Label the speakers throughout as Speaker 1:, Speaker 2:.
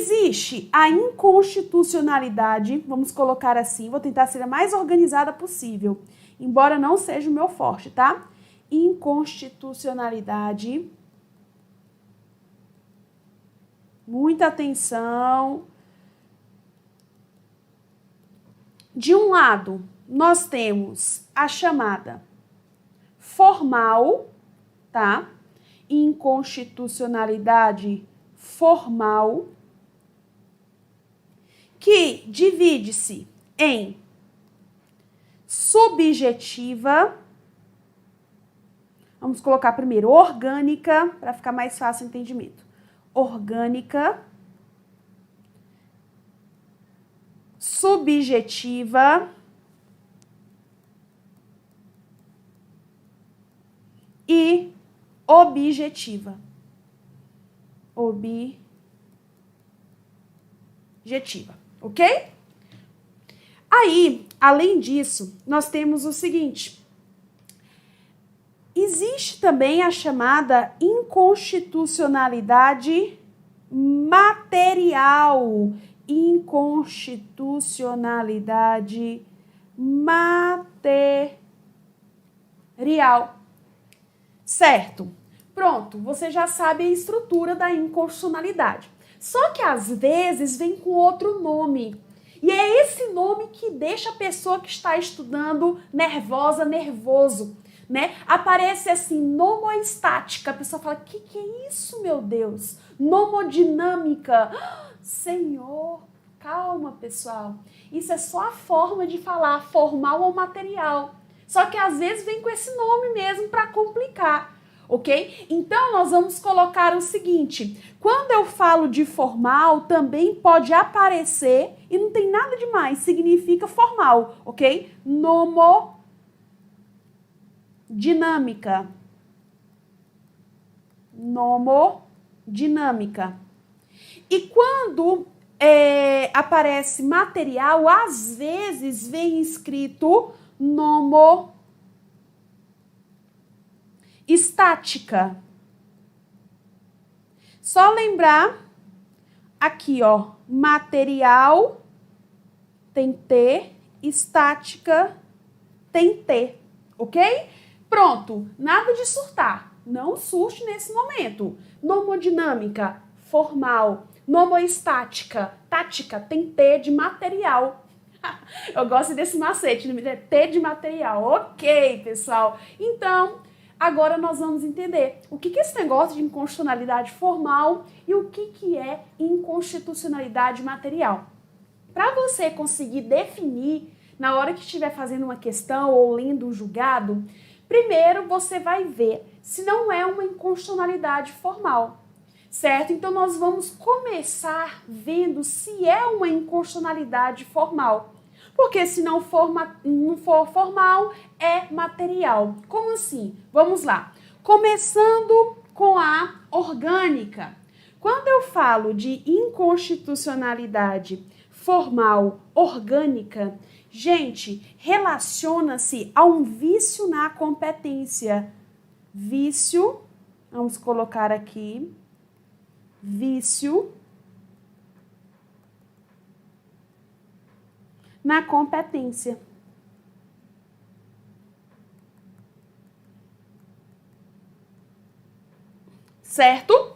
Speaker 1: Existe a inconstitucionalidade, vamos colocar assim, vou tentar ser a mais organizada possível, embora não seja o meu forte, tá? Inconstitucionalidade. Muita atenção. De um lado, nós temos a chamada formal, tá? Inconstitucionalidade formal, que divide-se em subjetiva, vamos colocar primeiro orgânica, para ficar mais fácil o entendimento. Orgânica, subjetiva e objetiva. Objetiva, ok? Aí, além disso, nós temos o seguinte. Existe também a chamada inconstitucionalidade material. Inconstitucionalidade material. Certo? Pronto, você já sabe a estrutura da inconstitucionalidade. Só que às vezes vem com outro nome. E é esse nome que deixa a pessoa que está estudando nervosa, nervoso, né? Aparece assim, nomoestática. A pessoa fala, que é isso, meu Deus? Nomodinâmica. Senhor, calma, pessoal. Isso é só a forma de falar, formal ou material. Só que às vezes vem com esse nome mesmo para complicar. Ok? Então, nós vamos colocar o seguinte, quando eu falo de formal, também pode aparecer, e não tem nada demais, significa formal, ok? Nomodinâmica. Nomodinâmica. E quando aparece material, às vezes vem escrito estática. Só lembrar aqui, ó, material tem T, estática tem T, ok? Pronto, nada de surtar, não surte nesse momento. Nomodinâmica, formal, nomoestática, tática tem T de material. Eu gosto desse macete, T de material, ok, pessoal? Então, agora nós vamos entender o que é esse negócio de inconstitucionalidade formal e o que é inconstitucionalidade material. Para você conseguir definir, na hora que estiver fazendo uma questão ou lendo um julgado, primeiro você vai ver se não é uma inconstitucionalidade formal, certo? Então nós vamos começar vendo se é uma inconstitucionalidade formal. Porque se não for formal, é material. Como assim? Vamos lá. Começando com a orgânica. Quando eu falo de inconstitucionalidade formal orgânica, gente, relaciona-se a um vício na competência. Vício, vamos colocar aqui, vício na competência. Certo?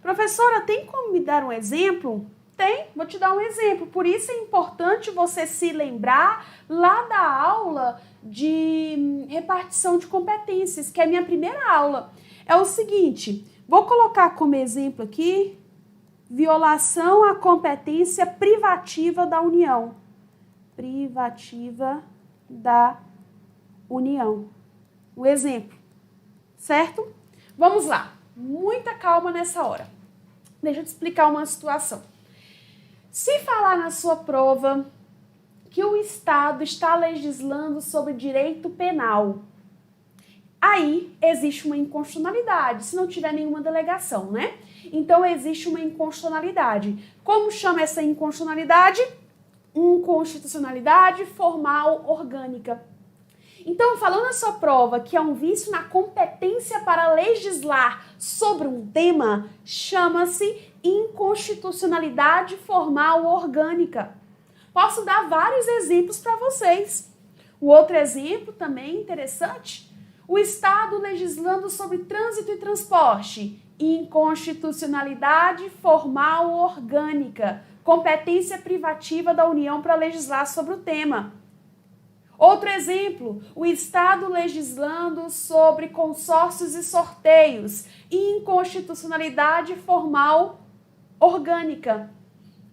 Speaker 1: Professora, tem como me dar um exemplo? Tem, vou te dar um exemplo. Por isso é importante você se lembrar lá da aula de repartição de competências, que é a minha primeira aula. É o seguinte, vou colocar como exemplo aqui, violação à competência privativa da União. Privativa da União. O exemplo, certo? Vamos lá, muita calma nessa hora. Deixa eu te explicar uma situação. Se falar na sua prova que o Estado está legislando sobre direito penal, aí existe uma inconstitucionalidade, se não tiver nenhuma delegação, né? Então existe uma inconstitucionalidade. Como chama essa inconstitucionalidade? Inconstitucionalidade formal orgânica. Então, falando na sua prova que é um vício na competência para legislar sobre um tema, chama-se inconstitucionalidade formal orgânica. Posso dar vários exemplos para vocês. O outro exemplo também interessante, o Estado legislando sobre trânsito e transporte, inconstitucionalidade formal orgânica, competência privativa da União para legislar sobre o tema. Outro exemplo, o Estado legislando sobre consórcios e sorteios, inconstitucionalidade formal orgânica,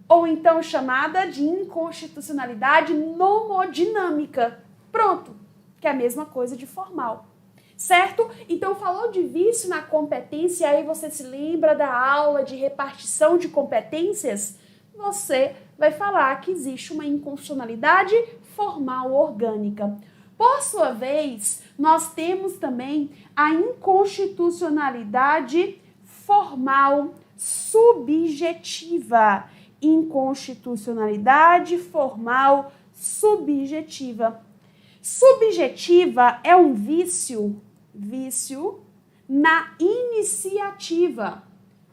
Speaker 1: ou então chamada de inconstitucionalidade nomodinâmica. Pronto, que é a mesma coisa de formal. Certo? Então, falou de vício na competência, aí você se lembra da aula de repartição de competências? Você vai falar que existe uma inconstitucionalidade formal orgânica. Por sua vez, nós temos também a inconstitucionalidade formal subjetiva. Inconstitucionalidade formal subjetiva. Subjetiva é um vício na iniciativa.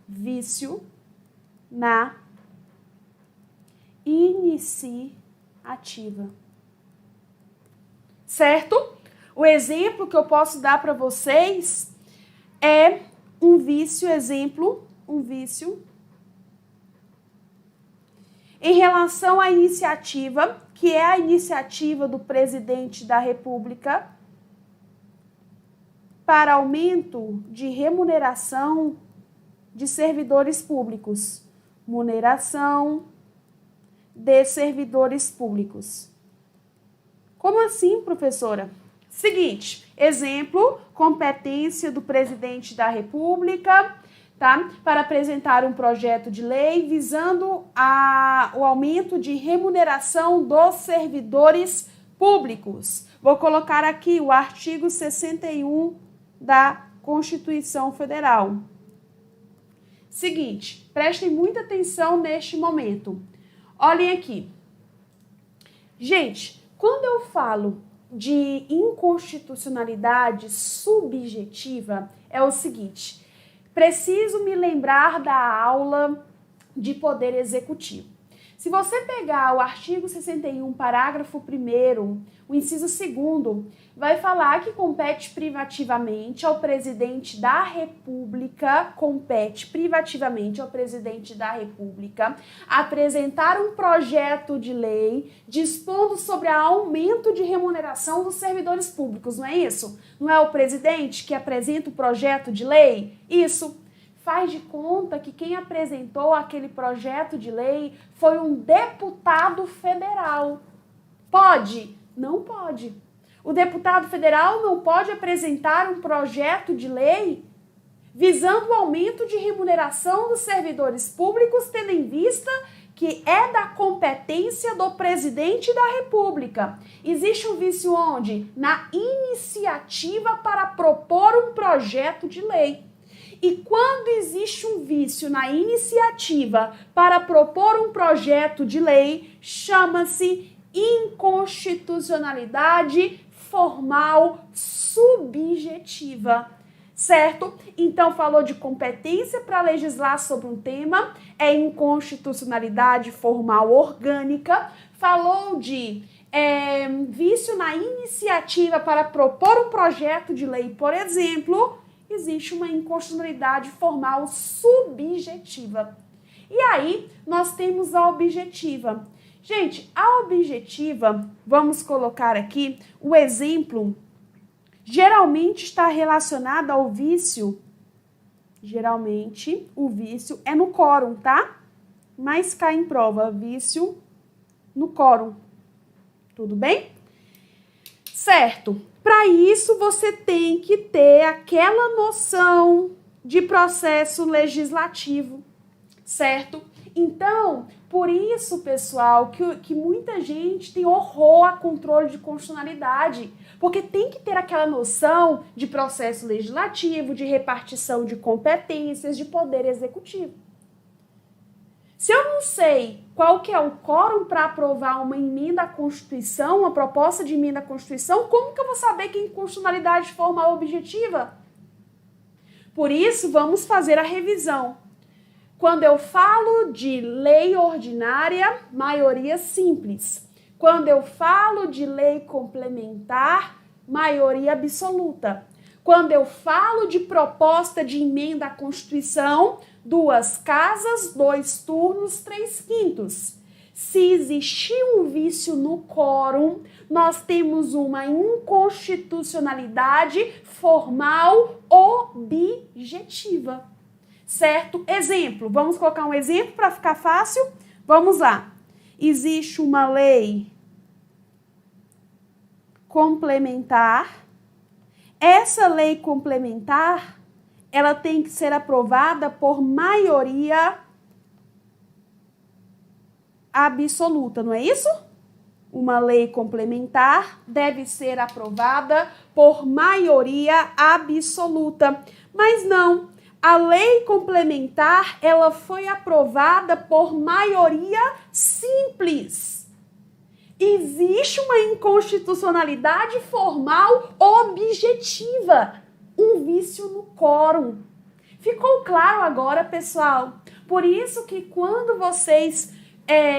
Speaker 1: Vício na iniciativa. Certo? O exemplo que eu posso dar para vocês é um vício em relação à iniciativa, que é a iniciativa do presidente da República para aumento de remuneração de servidores públicos. Remuneração de servidores públicos. Como assim, professora? Seguinte, exemplo, competência do presidente da República, tá? Para apresentar um projeto de lei visando o aumento de remuneração dos servidores públicos. Vou colocar aqui o artigo 61 da Constituição Federal. Seguinte, prestem muita atenção neste momento. Olhem aqui. Gente, quando eu falo de inconstitucionalidade subjetiva, é o seguinte: preciso me lembrar da aula de poder executivo. Se você pegar o artigo 61, parágrafo 1º, o inciso 2º, vai falar que compete privativamente ao presidente da República, apresentar um projeto de lei dispondo sobre aumento de remuneração dos servidores públicos, não é isso? Não é o presidente que apresenta o projeto de lei? Isso. Faz de conta que quem apresentou aquele projeto de lei foi um deputado federal. Pode? Não pode. O deputado federal não pode apresentar um projeto de lei visando o aumento de remuneração dos servidores públicos, tendo em vista que é da competência do presidente da República. Existe um vício onde? Na iniciativa para propor um projeto de lei. E quando existe um vício na iniciativa para propor um projeto de lei, chama-se inconstitucionalidade formal subjetiva. Certo? Então, falou de competência para legislar sobre um tema, é inconstitucionalidade formal orgânica. Falou de vício na iniciativa para propor um projeto de lei, por exemplo, existe uma inconstitucionalidade formal subjetiva. E aí, nós temos a objetiva. Gente, a objetiva, vamos colocar aqui o exemplo, geralmente está relacionado ao vício. Geralmente, o vício é no quórum, tá? Mas cai em prova, vício no quórum. Tudo bem? Certo. Para isso, você tem que ter aquela noção de processo legislativo, certo? Então, por isso, pessoal, que muita gente tem horror a controle de constitucionalidade, porque tem que ter aquela noção de processo legislativo, de repartição de competências, de poder executivo. Se eu não sei qual que é o quórum para aprovar uma emenda à Constituição, uma proposta de emenda à Constituição, como que eu vou saber que é inconstitucionalidade formal objetiva? Por isso, vamos fazer a revisão. Quando eu falo de lei ordinária, maioria simples. Quando eu falo de lei complementar, maioria absoluta. Quando eu falo de proposta de emenda à Constituição, 2 casas, 2 turnos, 3/5. Se existir um vício no quórum, nós temos uma inconstitucionalidade formal objetiva. Certo? Exemplo, vamos colocar um exemplo para ficar fácil? Vamos lá. Existe uma lei complementar. Essa lei complementar, ela tem que ser aprovada por maioria absoluta, não é isso? Uma lei complementar deve ser aprovada por maioria absoluta. Mas não, a lei complementar, ela foi aprovada por maioria simples. Existe uma inconstitucionalidade formal objetiva, um vício no quórum. Ficou claro agora, pessoal? Por isso que quando vocês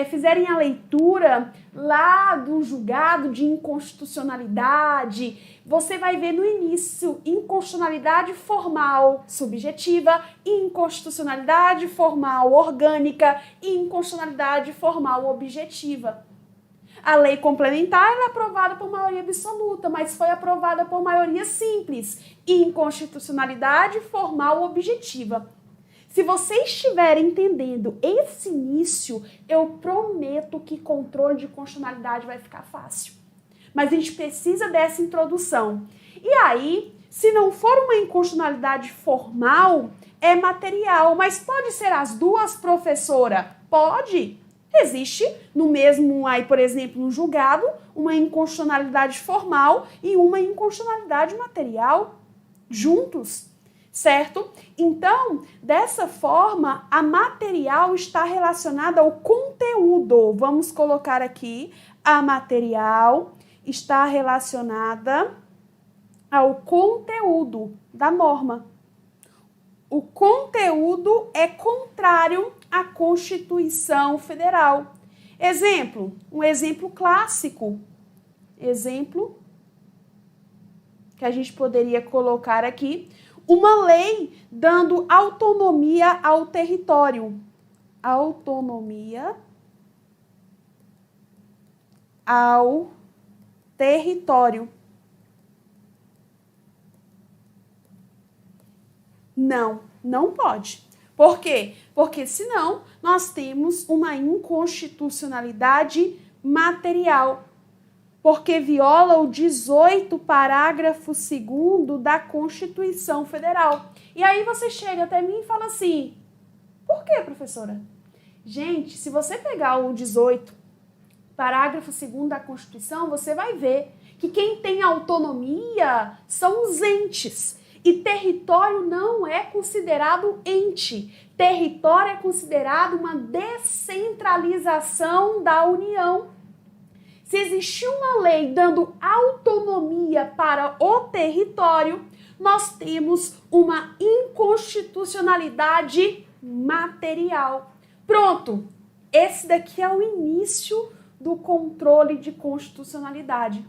Speaker 1: fizerem a leitura lá do julgado de inconstitucionalidade, você vai ver no início inconstitucionalidade formal subjetiva, inconstitucionalidade formal orgânica e inconstitucionalidade formal objetiva. A lei complementar é aprovada por maioria absoluta, mas foi aprovada por maioria simples. Inconstitucionalidade formal objetiva. Se vocês estiverem entendendo esse início, eu prometo que controle de constitucionalidade vai ficar fácil. Mas a gente precisa dessa introdução. E aí, se não for uma inconstitucionalidade formal, é material. Mas pode ser as duas, professora? Pode. Existe no mesmo, aí, por exemplo, no julgado, uma inconstitucionalidade formal e uma inconstitucionalidade material juntos. Certo? Então, dessa forma, a material está relacionada ao conteúdo. Vamos colocar aqui, a material está relacionada ao conteúdo da norma. O conteúdo é contrário à Constituição Federal. Exemplo, um exemplo clássico. Exemplo que a gente poderia colocar aqui. Uma lei dando autonomia ao território. Autonomia ao território. Não, não pode. Por quê? Porque senão nós temos uma inconstitucionalidade material. Porque viola o 18º parágrafo 2º da Constituição Federal. E aí você chega até mim e fala assim, por quê, professora? Gente, se você pegar o 18º parágrafo 2º da Constituição, você vai ver que quem tem autonomia são os entes. E território não é considerado ente. Território é considerado uma descentralização da União. Se existir uma lei dando autonomia para o território, nós temos uma inconstitucionalidade material. Pronto, esse daqui é o início do controle de constitucionalidade.